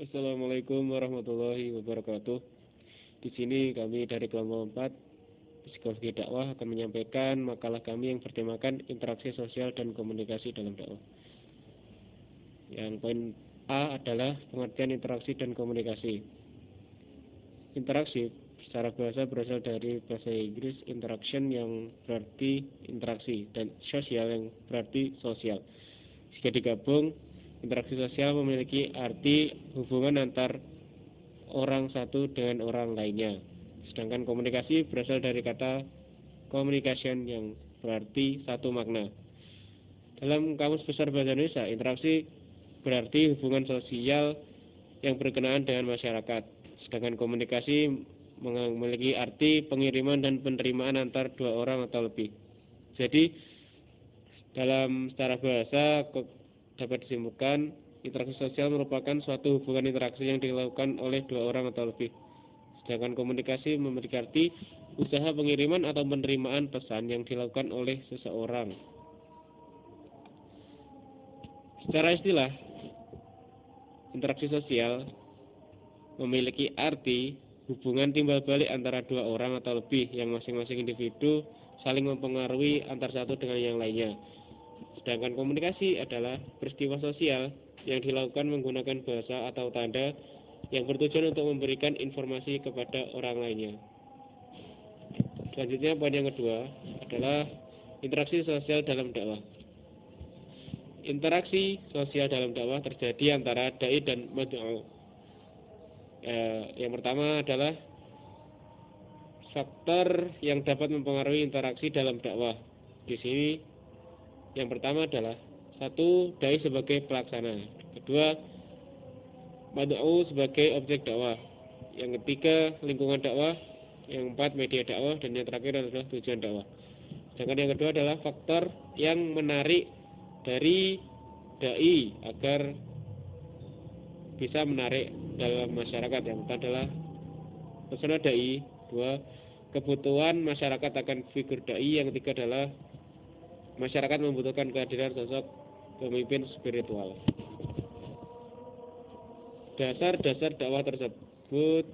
Assalamualaikum warahmatullahi wabarakatuh. Di sini kami dari kelompok 4 Psikologi Dakwah akan menyampaikan makalah kami yang bertemakan interaksi sosial dan komunikasi dalam dakwah. Yang poin A adalah pengertian interaksi dan komunikasi. Interaksi secara bahasa berasal dari bahasa Inggris interaction yang berarti interaksi dan sosial yang berarti sosial. Jika digabung, interaksi sosial memiliki arti hubungan antar orang satu dengan orang lainnya. Sedangkan komunikasi berasal dari kata communication yang berarti satu makna. Dalam Kamus Besar Bahasa Indonesia, interaksi berarti hubungan sosial yang berkenaan dengan masyarakat. Sedangkan komunikasi memiliki arti pengiriman dan penerimaan antar dua orang atau lebih. Jadi, dalam secara bahasa dapat disimpulkan interaksi sosial merupakan suatu hubungan interaksi yang dilakukan oleh dua orang atau lebih. Sedangkan komunikasi memiliki arti usaha pengiriman atau penerimaan pesan yang dilakukan oleh seseorang. Secara istilah, interaksi sosial memiliki arti hubungan timbal balik antara dua orang atau lebih yang masing-masing individu saling mempengaruhi antar satu dengan yang lainnya. Sedangkan komunikasi adalah peristiwa sosial yang dilakukan menggunakan bahasa atau tanda yang bertujuan untuk memberikan informasi kepada orang lainnya. Selanjutnya poin yang kedua adalah interaksi sosial dalam dakwah. Interaksi sosial dalam dakwah terjadi antara dai dan mad'u. Yang pertama adalah faktor yang dapat mempengaruhi interaksi dalam dakwah. Di sini yang pertama adalah satu, dai sebagai pelaksana. Kedua, mad'u sebagai objek dakwah. Yang ketiga, lingkungan dakwah. Yang keempat, media dakwah. Dan yang terakhir adalah tujuan dakwah. Sedangkan yang kedua adalah faktor yang menarik dari dai agar bisa menarik dalam masyarakat. Yang pertama adalah pesona dai. Dua, kebutuhan masyarakat akan figur dai. Yang ketiga adalah masyarakat membutuhkan kehadiran sosok pemimpin spiritual. Dasar-dasar dakwah tersebut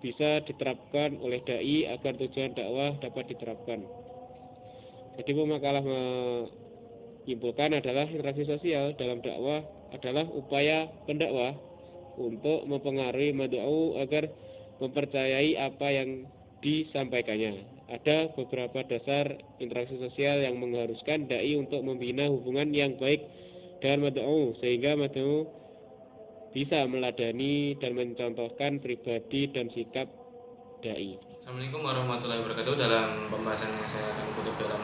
bisa diterapkan oleh dai agar tujuan dakwah dapat diterapkan. Jadi pemakalah menyimpulkan adalah interaksi sosial dalam dakwah adalah upaya pendakwah untuk mempengaruhi mad'u agar mempercayai apa yang disampaikannya. Ada beberapa dasar interaksi sosial yang mengharuskan dai untuk membina hubungan yang baik dengan mad'u sehingga mad'u bisa meladani dan mencontohkan pribadi dan sikap dai. Assalamualaikum warahmatullahi wabarakatuh. Dalam pembahasan yang saya akan kutip dalam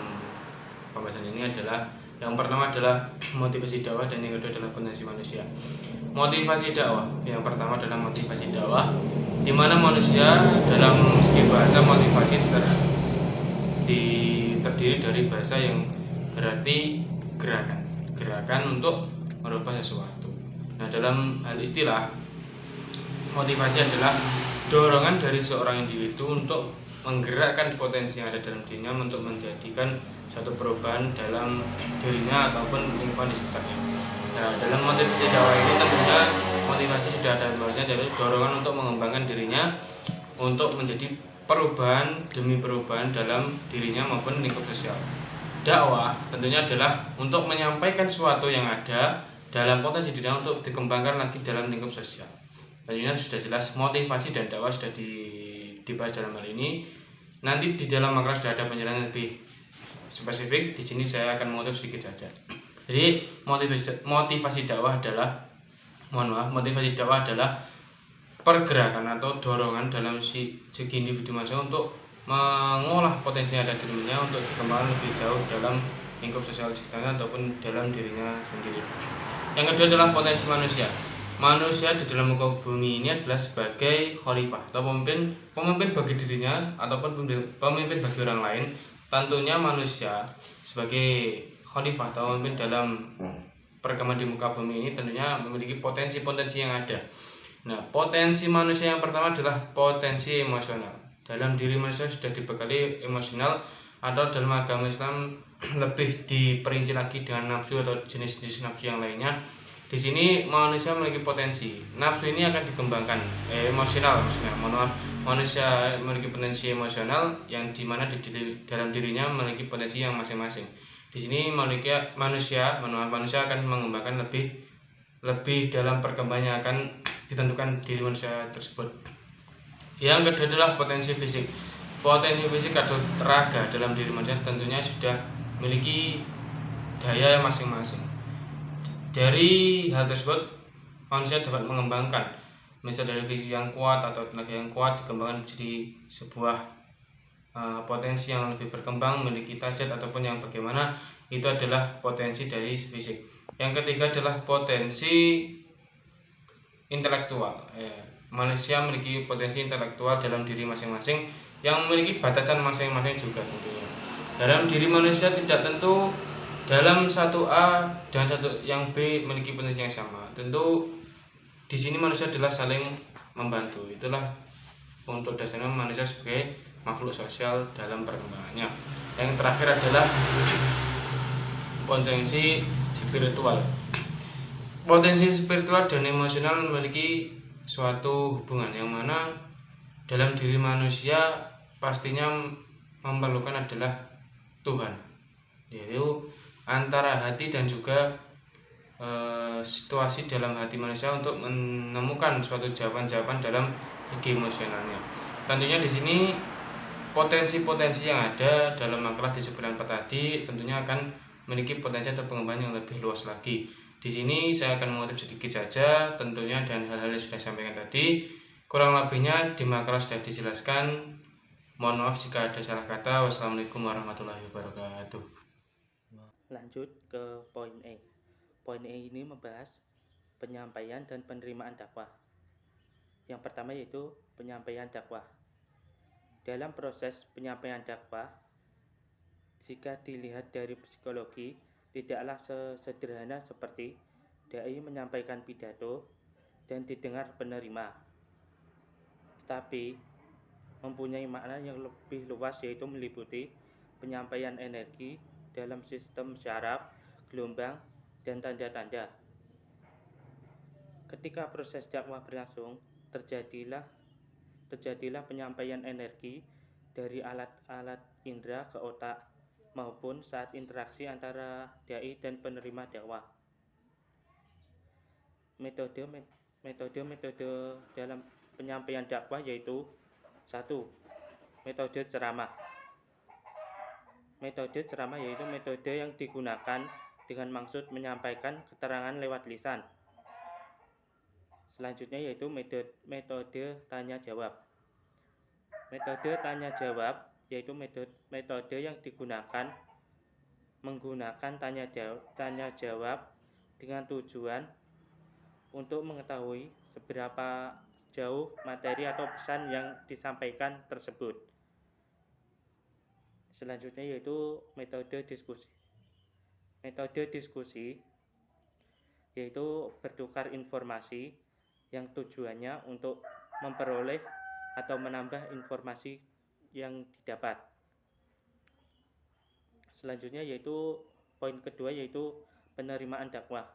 pembahasan ini adalah yang pertama adalah motivasi dakwah dan yang kedua adalah potensi manusia. Motivasi dakwah. Yang pertama adalah motivasi dakwah, di mana manusia dalam segi bahasa motivasi terdiri dari bahasa yang berarti gerakan untuk merubah sesuatu. Nah, dalam hal istilah, motivasi adalah dorongan dari seorang individu untuk menggerakkan potensi yang ada dalam dirinya untuk menjadikan suatu perubahan dalam dirinya ataupun lingkungan di sekitarnya. Nah, dalam motivasi dakwah ini tentunya motivasi sudah ada bahasanya dari dorongan untuk mengembangkan dirinya untuk menjadi perubahan demi perubahan dalam dirinya maupun lingkup sosial. Dakwah tentunya adalah untuk menyampaikan sesuatu yang ada dalam potensi dirinya untuk dikembangkan lagi dalam lingkup sosial. Tentunya sudah jelas motivasi dan dakwah sudah dibahas dalam hal ini. Nanti di dalam makalah sudah ada penjelasan lebih spesifik. Di sini saya akan mengutip sedikit saja. Jadi motivasi dakwah adalah pergerakan atau dorongan dalam segi individu manusia untuk mengolah potensi yang ada di dirinya untuk dikembangkan lebih jauh dalam lingkup sosial sekitarnya ataupun dalam dirinya sendiri. Yang kedua adalah potensi manusia. Manusia di dalam muka bumi ini adalah sebagai khalifah atau pemimpin bagi dirinya ataupun pemimpin bagi orang lain. Tentunya manusia sebagai khalifah atau pemimpin dalam perkembangan di muka bumi ini tentunya memiliki potensi-potensi yang ada. Nah, potensi manusia yang pertama adalah potensi emosional. Dalam diri manusia sudah dibekali emosional atau dalam agama Islam lebih diperinci lagi dengan nafsu atau jenis-jenis nafsu yang lainnya. Di sini manusia memiliki potensi. Nafsu ini akan dikembangkan, emosional maksudnya. Mohon maaf, manusia memiliki potensi emosional yang dimana dalam dirinya memiliki potensi yang masing-masing. Di sini manusia akan mengembangkan lebih dalam perkembangannya akan ditentukan diri manusia tersebut. Yang kedua adalah potensi fisik. Potensi fisik atau raga dalam diri manusia tentunya sudah memiliki daya masing-masing. Dari hal tersebut manusia dapat mengembangkan misalnya dari fisik yang kuat atau tenaga yang kuat dikembangkan menjadi sebuah potensi yang lebih berkembang, memiliki tajat ataupun yang bagaimana, itu adalah potensi dari fisik. Yang ketiga adalah potensi intelektual. Manusia memiliki potensi intelektual dalam diri masing-masing yang memiliki batasan masing-masing juga tentunya. Dalam diri manusia tidak tentu dalam satu A dan satu yang B memiliki potensi yang sama. Tentu di sini manusia adalah saling membantu. Itulah untuk dasarnya manusia sebagai makhluk sosial dalam perkembangannya. Yang terakhir adalah potensi spiritual. Potensi spiritual dan emosional memiliki suatu hubungan yang mana dalam diri manusia pastinya memerlukan adalah Tuhan, yaitu antara hati dan juga situasi dalam hati manusia untuk menemukan suatu jawaban-jawaban dalam segi emosionalnya. Tentunya di sini potensi-potensi yang ada dalam makalah disebutkan tadi tentunya akan memiliki potensi atau pengembangan yang lebih luas lagi. Di sini saya akan mengutip sedikit saja tentunya dan hal-hal yang sudah saya sampaikan tadi. Kurang lebihnya di makalah sudah dijelaskan. Mohon maaf jika ada salah kata. Wassalamualaikum warahmatullahi wabarakatuh. Lanjut ke poin E. Poin E ini membahas penyampaian dan penerimaan dakwah. Yang pertama yaitu penyampaian dakwah. Dalam proses penyampaian dakwah, jika dilihat dari psikologi, tidaklah sesederhana seperti dai menyampaikan pidato dan didengar penerima, tetapi mempunyai makna yang lebih luas, yaitu meliputi penyampaian energi dalam sistem syaraf, gelombang, dan tanda-tanda. Ketika proses dakwah berlangsung, terjadilah penyampaian energi dari alat-alat indera ke otak maupun saat interaksi antara dai dan penerima dakwah. Metode dalam penyampaian dakwah yaitu 1. Metode ceramah. Metode ceramah yaitu metode yang digunakan dengan maksud menyampaikan keterangan lewat lisan. Selanjutnya yaitu metode tanya jawab. Metode tanya jawab yaitu metode yang digunakan menggunakan tanya jawab dengan tujuan untuk mengetahui seberapa jauh materi atau pesan yang disampaikan tersebut. Selanjutnya yaitu metode diskusi. Metode diskusi yaitu bertukar informasi yang tujuannya untuk memperoleh atau menambah informasi yang didapat. Selanjutnya yaitu poin kedua yaitu penerimaan dakwah.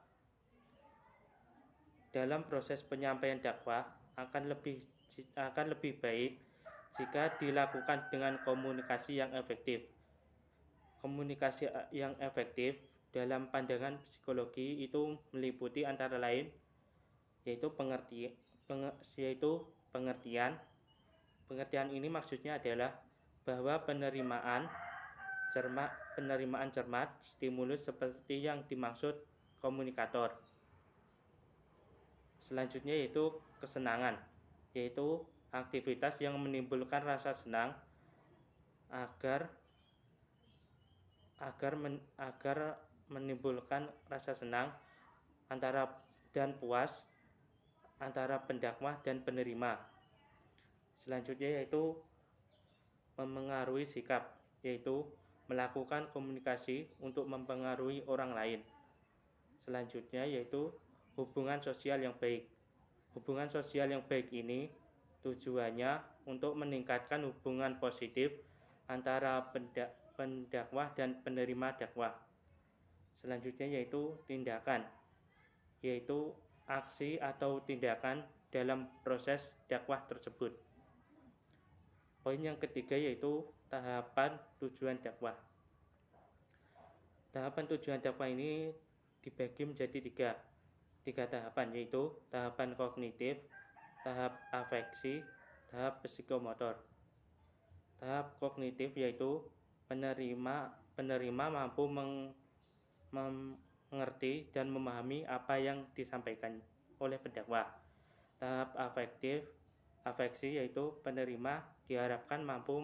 Dalam proses penyampaian dakwah akan lebih baik jika dilakukan dengan komunikasi yang efektif. Komunikasi yang efektif dalam pandangan psikologi itu meliputi antara lain yaitu pengertian. Pengertian ini maksudnya adalah bahwa penerimaan cermat stimulus seperti yang dimaksud komunikator. Selanjutnya yaitu kesenangan, yaitu aktivitas yang menimbulkan rasa senang agar menimbulkan rasa senang dan puas antara pendakwah dan penerima. Selanjutnya yaitu memengaruhi sikap, yaitu melakukan komunikasi untuk mempengaruhi orang lain. Selanjutnya yaitu hubungan sosial yang baik. Hubungan sosial yang baik ini tujuannya untuk meningkatkan hubungan positif antara pendakwah dan penerima dakwah. Selanjutnya yaitu tindakan. yaitu aksi atau tindakan dalam proses dakwah tersebut. Poin yang ketiga yaitu tahapan tujuan dakwah. Tahapan tujuan dakwah ini dibagi menjadi tiga tahapan, yaitu tahapan kognitif, tahap afeksi, tahap psikomotor. Tahap kognitif yaitu penerima mampu mengerti dan memahami apa yang disampaikan oleh pendakwah. Tahap afeksi yaitu penerima diharapkan mampu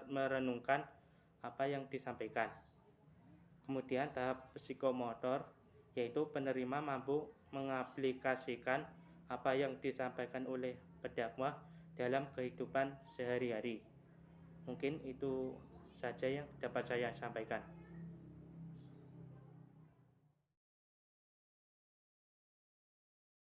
merenungkan apa yang disampaikan. Kemudian tahap psikomotor yaitu penerima mampu mengaplikasikan apa yang disampaikan oleh pendakwah dalam kehidupan sehari-hari. Mungkin itu saja yang dapat saya sampaikan.